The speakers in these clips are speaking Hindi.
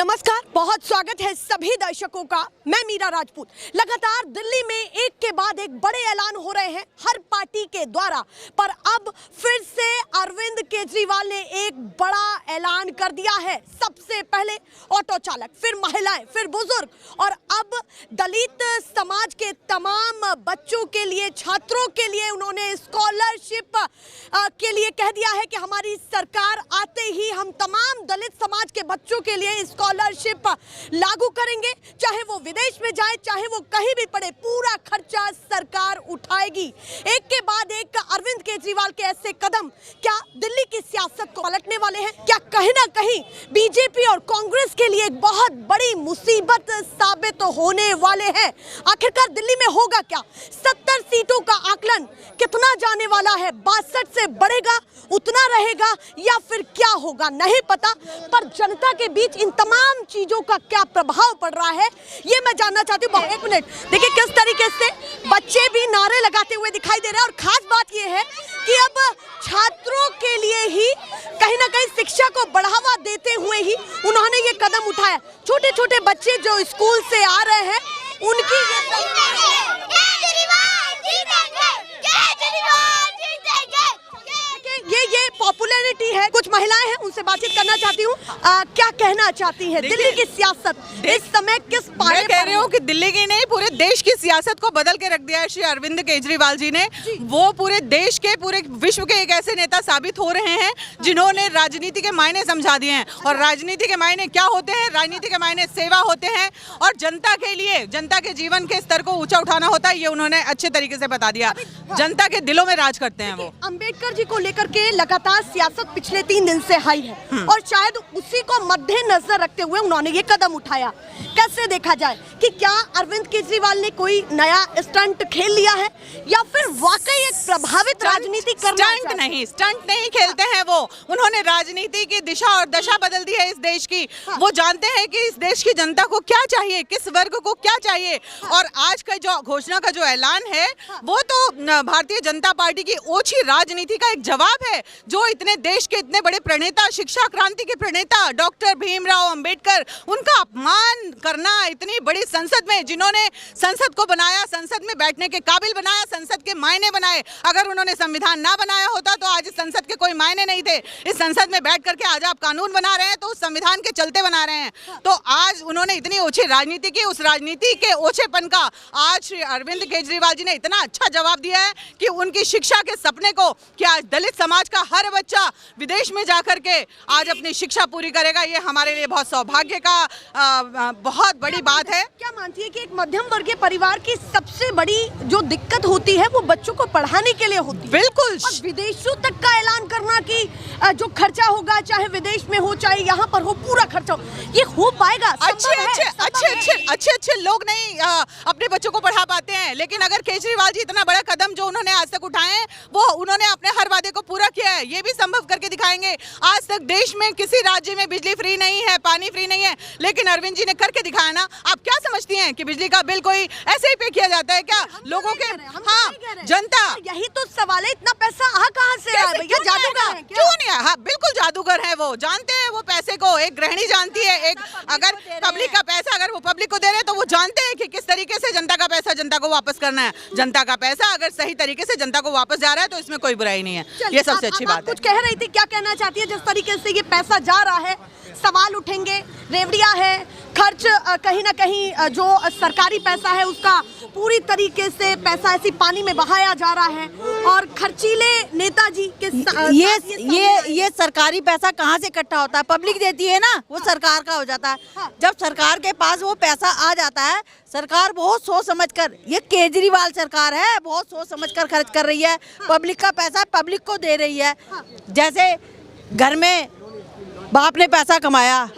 नमस्कार, बहुत स्वागत है सभी दर्शकों का। मैं मीरा राजपूत। लगातार दिल्ली में एक के बाद एक बड़े ऐलान हो रहे हैं हर पार्टी के द्वारा, पर अब फिर से अरविंद केजरीवाल ने एक बड़ा ऐलान कर दिया है। सबसे पहले ऑटो चालक, फिर महिलाएं, फिर बुजुर्ग और अब दलित समाज के तमाम बच्चों के लिए, छात्रों के लिए उन्होंने स्कॉलरशिप के लिए कह दिया है कि हमारी सरकार आते ही हम तमाम दलित समाज के बच्चों के लिए स्कॉलरशिप लागू करेंगे, चाहे वो विदेश में जाए, चाहे वो कहीं भी पढ़े, पूरा खर्चा सरकार उठाएगी। एक के बाद एक अरविंद केजरीवाल के ऐसे कदम क्या दिल्ली की सियासत को पलटने वाले हैं? क्या कहीं ना कहीं बीजेपी और कांग्रेस के लिए एक बहुत बड़ी मुसीबत साबित होने वाले हैं? आखिरकार दिल्ली में होगा क्या? 70 सीटों का आकलन कितना जाने वाला है? 62 से बढ़ेगा, उतना रहेगा या फिर क्या होगा नहीं पता, पर जनता के बीच इन तमाम चीजों का क्या प्रभाव पड़ रहा है ये मैं जानना चाहती हूँ। एक मिनट, देखिए किस तरीके से बच्चे भी नारे लगाते हुए दिखाई दे रहे हैं और खास बात ये है कि अब छात्रों के लिए ही कहीं ना कहीं शिक्षा को बढ़ावा देते हुए ही उन्होंने ये कदम उठाया। छोटे छोटे बच्चे जो स्कूल से आ रहे हैं उनकी ये पॉपुलैरिटी है। कुछ महिलाएं हैं, उनसे बातचीत करना चाहती हूँ। क्या कहना चाहती हैं? दिल्ली की सियासत इस समय किस पारे? मैं कह रही हूँ कि दिल्ली की नहीं, पूरे देश की सियासत को बदल के रख दिया है श्री अरविंद केजरीवाल जी ने। वो पूरे देश के, पूरे विश्व के एक ऐसे नेता साबित हो रहे हैं जिन्होंने राजनीति के मायने समझा दिए हैं। और राजनीति के मायने क्या होते हैं? राजनीति के मायने सेवा होते हैं और जनता के लिए, जनता के जीवन के स्तर को ऊंचा उठाना होता है। ये उन्होंने अच्छे तरीके से बता दिया। जनता के दिलों में राज करते हैं वो। अंबेडकर जी को लेकर के लगातार सियासत पिछले 3 दिन से हाई है और शायद उसी को मद्देनजर रखते हुए उन्होंने ये कदम उठाया। कैसे देखा जाए कि क्या अरविंद केजरीवाल ने कोई नया स्टंट खेल लिया है या फिर वाकई एक प्रभावित राजनीति करना? स्टंट नहीं खेलते हैं वो। उन्होंने राजनीति की दिशा और दशा बदल दी है इस देश की। वो जानते हैं कि इस देश की जनता को क्या चाहिए, किस वर्ग को क्या चाहिए। और आज का जो घोषणा का जो ऐलान है वो तो भारतीय जनता पार्टी की ओछी राजनीति का एक जवाब है, जो इतने देश के इतने बड़े प्रणेता, शिक्षा क्रांति के प्रणेता डॉक्टर भीमराव अंबेडकर, उनका अपमान करना इतनी बड़ी संसद में, जिन्होंने संसद को बनाया, संसद में बैठने के काबिल बनाया, संसद के मायने बनाए। अगर उन्होंने संविधान ना बनाया होता तो आज इस संसद के कोई मायने नहीं थे। इस संसद में बैठ करके आज आप कानून बना रहे हैं तो उस संविधान के चलते बना रहे हैं। तो आज उन्होंने इतनी ओछी राजनीति की, उस राजनीति के ओछेपन का आज श्री अरविंद केजरीवाल जी ने इतना अच्छा जवाब दिया है कि उनकी शिक्षा के सपने को, कि आज दलित समाज का हर बच्चा विदेश में जाकर के आज अपनी शिक्षा पूरी करेगा, ये हमारे लिए बहुत सौभाग्य का बहुत बड़ी बात है। क्या मानती है कि एक मध्यम वर्गीय परिवार की सबसे बड़ी जो दिक्कत होती है वो बच्चों को पढ़ाने के लिए होती है? बिल्कुल। और विदेशों तक का ऐलान करना कि जो खर्चा होगा, चाहे विदेश में हो चाहे यहाँ पर हो, पूरा खर्चा हो, ये हो पाएगा? अच्छे लोग नहीं अपने बच्चों को पढ़ा पाते हैं, लेकिन अगर केजरीवाल जी इतना बड़ा कदम जो उन्होंने आज तक उठाए हैं, वो उन्होंने अपने हर वादे को पूरा किया है, ये भी संभव करके दिखाएंगे। आज तक देश में किसी राज्य में बिजली फ्री नहीं है, पानी फ्री नहीं है, लेकिन अरविंद जी ने करके दिखाया ना। आप क्या समझती हैं कि बिजली का बिल कोई ऐसे ही पे किया जाता है क्या लोगों के? हाँ, जनता, यही तो सवाल है, इतना पैसा कहाँ से आया? भैया जादूगर क्यों नहीं है? हाँ, बिल्कुल जादूगर है वो, जानते हैं वो पैसे को। एक गृहिणी जानती है, एक अगर पब्लिक का पैसा अगर वो पब्लिक को दे रहे हैं तो वो जानते हैं कि किस तरीके से जनता का पैसा जनता को वापस करना है। जनता का पैसा अगर सही तरीके से जनता को वापस जा रहा है तो इसमें कोई बुराई नहीं है। ये सबसे अच्छी बात है। कुछ कह रही थी, क्या कहना चाहती है? जिस तरीके से ये पैसा जा रहा है, सवाल उठेंगे, रेवड़िया है, खर्च कहीं ना कहीं जो सरकारी पैसा है उसका पूरी तरीके से पैसा ऐसी पानी में बहाया जा रहा है और खर्चीले नेताजी के ये सरकारी पैसा कहाँ से इकट्ठा होता है? पब्लिक देती है ना, वो सरकार का हो जाता है। जब सरकार के पास वो पैसा आ जाता है, सरकार बहुत सोच समझकर, ये केजरीवाल सरकार है, बहुत सोच समझकर खर्च कर रही है। पब्लिक का पैसा पब्लिक को दे रही है। जैसे घर में बाप ने पैसा कमाया,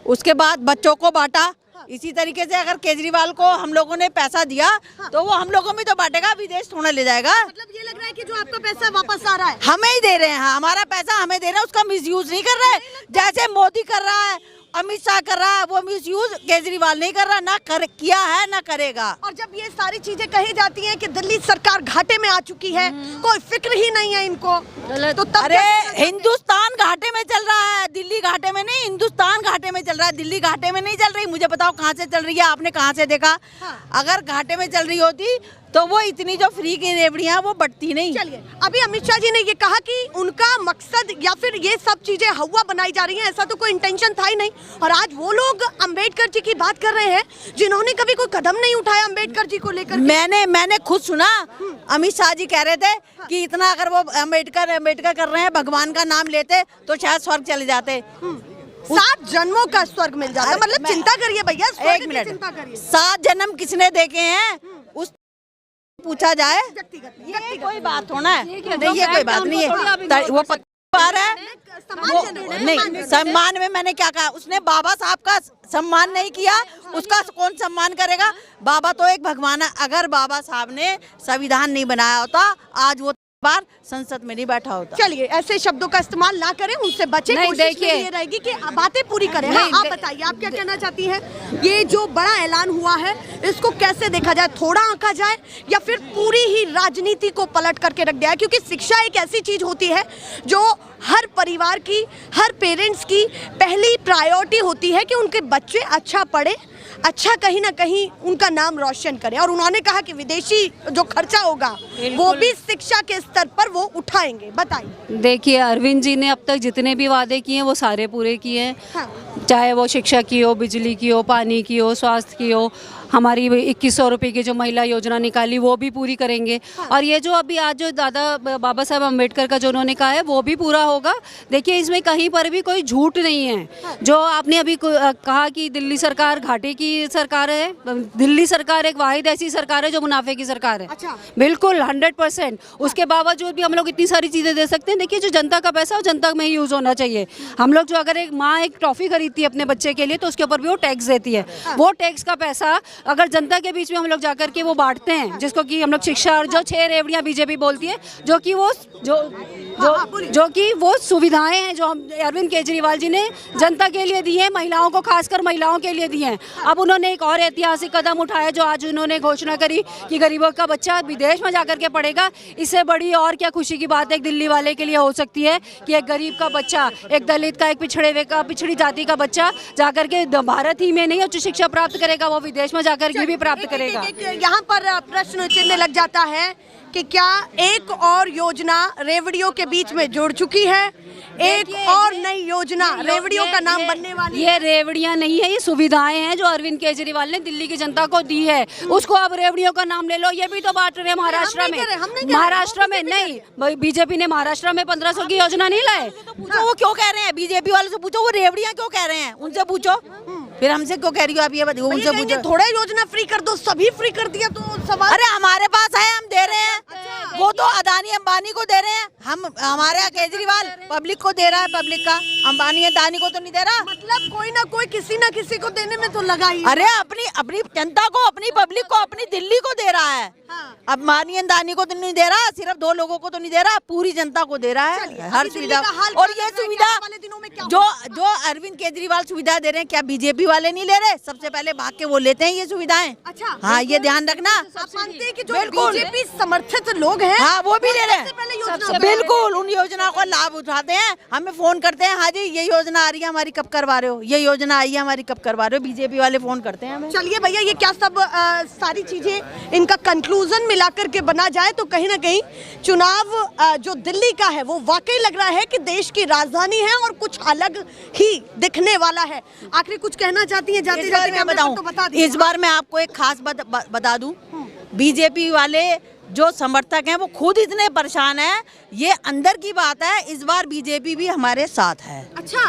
उसके बाद बच्चों को बांटा, इसी तरीके से अगर केजरीवाल को हम लोगों ने पैसा दिया तो वो हम लोगों में तो बांटेगा, विदेश थोड़ा ले जाएगा। मतलब ये लग रहा है कि जो आपका पैसा वापस आ रहा है हमें ही दे रहे हैं, हमारा पैसा हमें दे रहे हैं, उसका मिसयूज नहीं कर रहे। जैसे मोदी कर रहा है अमित शाह कर रहा है, वो मिसयूज केजरीवाल नहीं कर रहा, ना किया है ना करेगा। और जब ये सारी चीजें कही जाती हैं कि दिल्ली सरकार घाटे में आ चुकी है, कोई फिक्र ही नहीं है इनको, तो तब अरे हिंदुस्तान घाटे में चल रहा है, दिल्ली घाटे में नहीं, हिंदुस्तान घाटे में चल रहा है, दिल्ली घाटे में नहीं चल रही। मुझे बताओ कहाँ से चल रही है, आपने कहाँ से देखा? अगर घाटे में चल रही होती तो वो इतनी जो फ्री की रेवड़ियां वो बढ़ती नहीं। चलिए, अभी अमित शाह जी ने ये कहा कि उनका मकसद या फिर ये सब चीजें हवा बनाई जा रही हैं, ऐसा तो कोई इंटेंशन था ही नहीं। और आज वो लोग अंबेडकर जी की बात कर रहे हैं जिन्होंने कभी कोई कदम नहीं उठाया अंबेडकर जी को लेकर। मैंने खुद सुना, अमित शाह जी कह रहे थे कि इतना अगर वो अम्बेडकर कर रहे हैं, भगवान का नाम लेते तो शायद स्वर्ग चले जाते। 7 जन्मों का स्वर्ग मिल जाता, मतलब चिंता करिए भैया, एक मिनट, 7 जन्म किसने देखे हैं उस पूछा जाए? ये कोई बात होना है, नहीं ये कोई बात नहीं है, वो बार है वो नहीं। सम्मान में मैंने क्या कहा, उसने बाबा साहब का सम्मान नहीं किया, उसका कौन सम्मान करेगा? बाबा तो एक भगवान है। अगर बाबा साहब ने संविधान नहीं बनाया होता, आज वो बार संसद में नहीं बैठा होता। चलिए, ऐसे शब्दों का इस्तेमाल ना करें, उनसे बचें। कोशिश ये रहेगी कि बातें पूरी करें। हाँ, आप बताइए, आप क्या कहना चाहती हैं? ये जो बड़ा ऐलान हुआ है, इसको कैसे देखा जाए? थोड़ा आंका जाए या फिर पूरी ही राजनीति को पलट करके रख दिया है? क्योंकि शिक्षा एक ऐसी चीज होती है जो हर परिवार की, हर पेरेंट्स की पहली प्रायोरिटी होती है कि उनके बच्चे अच्छा पढ़े, अच्छा कहीं ना कहीं उनका नाम रोशन करें। और उन्होंने कहा कि विदेशी जो खर्चा होगा वो भी शिक्षा के स्तर पर वो उठाएंगे। बताइए। देखिए, अरविंद जी ने अब तक जितने भी वादे किए हैं वो सारे पूरे किए हैं। हाँ। चाहे वो शिक्षा की हो, बिजली की हो, पानी की हो, स्वास्थ्य की हो, हमारी 2100 रुपये की जो महिला योजना निकाली वो भी पूरी करेंगे। और ये जो अभी आज जो बाबा साहब अम्बेडकर का जो उन्होंने कहा है वो भी पूरा होगा। देखिए, इसमें कहीं पर भी कोई झूठ नहीं है। जो आपने अभी कहा कि दिल्ली सरकार घाटे की सरकार है, दिल्ली सरकार एक वाहिद ऐसी सरकार है जो मुनाफे की सरकार है। अच्छा। बिल्कुल 100%। उसके बावजूद भी हम लोग इतनी सारी चीज़ें दे सकते हैं। देखिए, जो जनता का पैसा वो जनता में ही यूज़ होना चाहिए। हम लोग जो अगर एक माँ एक टॉफ़ी खरीदती है अपने बच्चे के लिए तो उसके ऊपर भी वो टैक्स देती है। वो टैक्स का पैसा अगर जनता के बीच में हम लोग जाकर के वो बांटते हैं, जिसको कि हम लोग शिक्षा और जो 6 रेवड़ियाँ बीजेपी बोलती है, जो कि वो सुविधाएं हैं जो हम अरविंद केजरीवाल जी ने जनता के लिए दी है, महिलाओं को, खासकर महिलाओं के लिए दी हैं। अब उन्होंने एक और ऐतिहासिक कदम उठाया जो आज उन्होंने घोषणा करी कि गरीबों का बच्चा विदेश में जाकर के पढ़ेगा। इससे बड़ी और क्या खुशी की बात एक दिल्ली वाले के लिए हो सकती है कि एक गरीब का बच्चा, एक दलित का, एक पिछड़ी जाति का बच्चा जाकर के भारत ही में नहीं उच्च शिक्षा प्राप्त करेगा, वो विदेश में जाकर के भी प्राप्त करेगा। यहाँ पर प्रश्न चिन्ह लग जाता है कि क्या एक और योजना रेवड़ियों के बीच में जुड़ चुकी है? एक और नई योजना रेवड़ियों का नाम बनने वाली है। ये रेवड़ियां नहीं है, ये सुविधाएं हैं जो अरविंद केजरीवाल ने दिल्ली की जनता को दी है। उसको अब रेवड़ियों का नाम ले लो, ये भी तो बांट रहे हैं महाराष्ट्र में। महाराष्ट्र में नहीं, बीजेपी ने महाराष्ट्र में 1500 की योजना नहीं लाए। पूछो वो क्यों कह रहे हैं, बीजेपी वालों से पूछो वो रेवड़ियां क्यों कह रहे हैं, उनसे पूछो। फिर हमसे क्यों कह रही हो आप? ये बताओ, उनसे पूछो। थोड़ा योजना फ्री कर दो, सभी फ्री कर दिया तो सवाल। अरे हमारे पास है, हम दे रहे हैं। वो तो अदानी अंबानी को दे रहे हैं, हमारे यहाँ केजरीवाल पब्लिक को दे रहा है। पब्लिक का अंबानी अदानी को तो नहीं दे रहा। मतलब कोई ना कोई किसी ना किसी को देने में तो लगा ही। अरे अपनी जनता को, अपनी पब्लिक को, अपनी दिल्ली को दे रहा है। अंबानी अदानी को तो नहीं दे रहा, सिर्फ 2 लोगों को तो नहीं दे रहा, पूरी जनता को दे रहा है हर सुविधा। और ये सुविधा जो अरविंद केजरीवाल सुविधा दे रहे हैं, क्या बीजेपी वाले नहीं ले रहे? सबसे पहले भाग के वो लेते हैं ये सुविधाएं। अच्छा, हाँ, ये ध्यान रखना। आप मानते हैं कि जो बीजेपी समर्थित लोग हैं, हाँ, वो भी ले रहे हैं। बिल्कुल, उन योजनाओं का लाभ उठाते हैं, हमें फोन करते हैं, हाँ जी ये योजना आ रही है हमारी, कब करवा रहे हो? ये योजना आई है हमारी, कब करवा रहे हो? बीजेपी वाले फोन करते हैं हमें। चलिए भैया, ये क्या सब सारी चीजें इनका कंक्लूजन मिलाकर के बना जाए तो कहीं ना कहीं चुनाव जो दिल्ली का है वो वाकई लग रहा है कि देश की राजधानी है और कुछ अलग ही दिखने वाला है। आखिरी कुछ कहना चाहती हैं? जाते जाते मैं बताऊं, इस बार मैं आपको एक खास बता दूं, बीजेपी वाले जो समर्थक हैं वो खुद इतने परेशान हैं, ये अंदर की बात है। इस बार बीजेपी भी हमारे साथ है। अच्छा,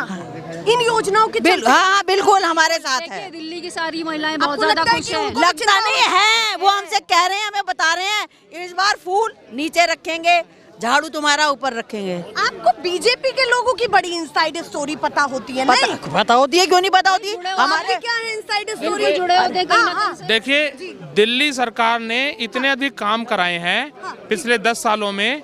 इन योजनाओं के हाँ, बिल्कुल हमारे साथ है। दिल्ली की सारी महिलाएं बहुत ज्यादा खुश हैं। लगता नहीं है, वो हमसे कह रहे हैं, हमें बता रहे हैं इस बार फूल नीचे रखेंगे, झाड़ू तुम्हारा ऊपर रखेंगे। आपको बीजेपी के लोगों की बड़ी इनसाइड स्टोरी पता होती है? नहीं पता होती है, क्यों नहीं पता होती? हमारे क्या है इनसाइड स्टोरी? जुड़े होते हैं। देखिए, दिल्ली सरकार ने इतने अधिक काम कराए हैं पिछले 10 सालों में।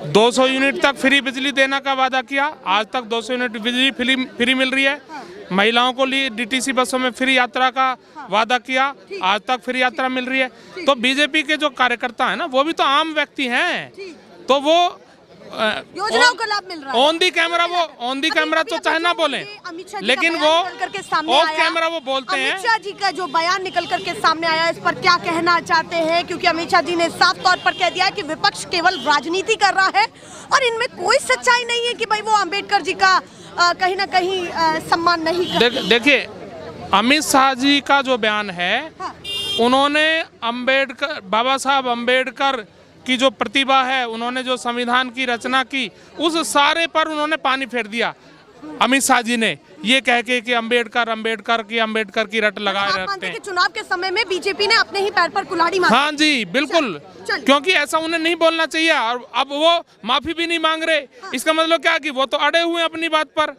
200 यूनिट तक फ्री बिजली देने का वादा किया, आज तक 200 यूनिट बिजली फ्री मिल रही है। महिलाओं को लिए डीटीसी बसों में फ्री यात्रा का वादा किया, आज तक फ्री यात्रा मिल रही है। तो बीजेपी के जो कार्यकर्ता है ना, वो भी तो आम व्यक्ति हैं, तो वो योजनाओं का लाभ मिल रहा है। ऑन दी कैमरा तो चाहे ना बोले, लेकिन वो ऑफ कैमरा वो बोलते हैं। अमित शाह जी का जो बयान निकल करके सामने आया, इस पर क्या कहना चाहते हैं? क्योंकि अमित शाह जी ने साफ तौर पर कह दिया है कि विपक्ष केवल राजनीति कर रहा है और इनमें कोई सच्चाई नहीं है कि भाई वो अंबेडकर जी का कहीं ना कहीं सम्मान नहीं करते। देखिए, अमित शाह जी का जो बयान है, उन्होंने अंबेडकर, बाबा साहब अंबेडकर की जो प्रतिभा है, उन्होंने जो संविधान की रचना की, उस सारे पर उन्होंने पानी फेर दिया अमित शाह जी ने, ये कह के कि अंबेडकर की रट लगाए रखते हैं। चुनाव के समय में बीजेपी ने अपने ही पैर पर कुल्हाड़ी मारी। हाँ जी, बिल्कुल, क्योंकि ऐसा उन्हें नहीं बोलना चाहिए। और अब वो माफी भी नहीं मांग रहे। इसका मतलब क्या कि वो तो अड़े हुए हैं अपनी बात पर।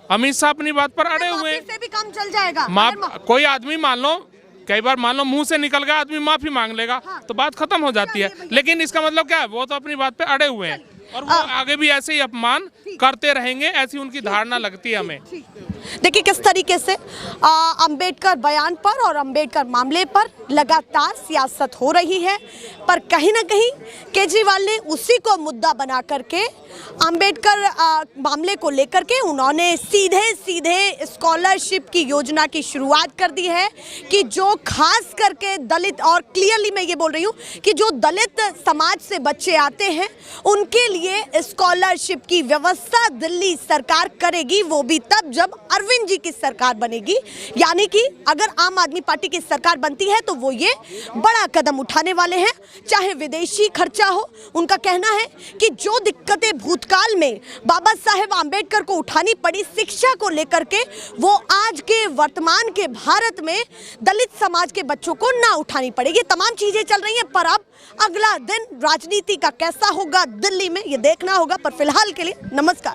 अमित शाह अपनी बात पर अड़े हुए हैं। से भी काम चल जाएगा। कोई आदमी मान लो, कई बार मान लो मुंह से निकल गया, आदमी माफी मांग लेगा, तो बात खत्म हो जाती है। लेकिन इसका मतलब क्या है, वो तो अपनी बात पे अड़े हुए हैं और वो आगे भी ऐसे ही अपमान करते रहेंगे, ऐसी उनकी धारणा लगती है हमें। देखिए किस तरीके से अंबेडकर बयान पर और अंबेडकर मामले पर लगातार सियासत हो रही है, पर कहीं ना कहीं केजरीवाल ने उसी को मुद्दा बना करके अंबेडकर मामले को लेकर के उन्होंने सीधे स्कॉलरशिप की योजना की शुरुआत कर दी है कि जो खास करके दलित, और क्लियरली मैं ये बोल रही हूँ कि जो दलित समाज से बच्चे आते हैं उनके लिए स्कॉलरशिप की व्यवस्था दिल्ली सरकार करेगी, वो भी तब जब अरविंद जी की सरकार बनेगी। यानी कि अगर आम आदमी पार्टी की सरकार बनती है तो वो ये बड़ा कदम उठाने वाले हैं, चाहे विदेशी खर्चा हो। उनका कहना है कि जो दिक्कतें भूतकाल में बाबा साहेब आम्बेडकर को उठानी पड़ी शिक्षा को लेकर के, वो आज के वर्तमान के भारत में दलित समाज के बच्चों को ना उठानी पड़ेगी। तमाम चीजें चल रही हैं, पर अब अगला दिन राजनीति का कैसा होगा दिल्ली में, ये देखना होगा। पर फिलहाल के लिए नमस्कार।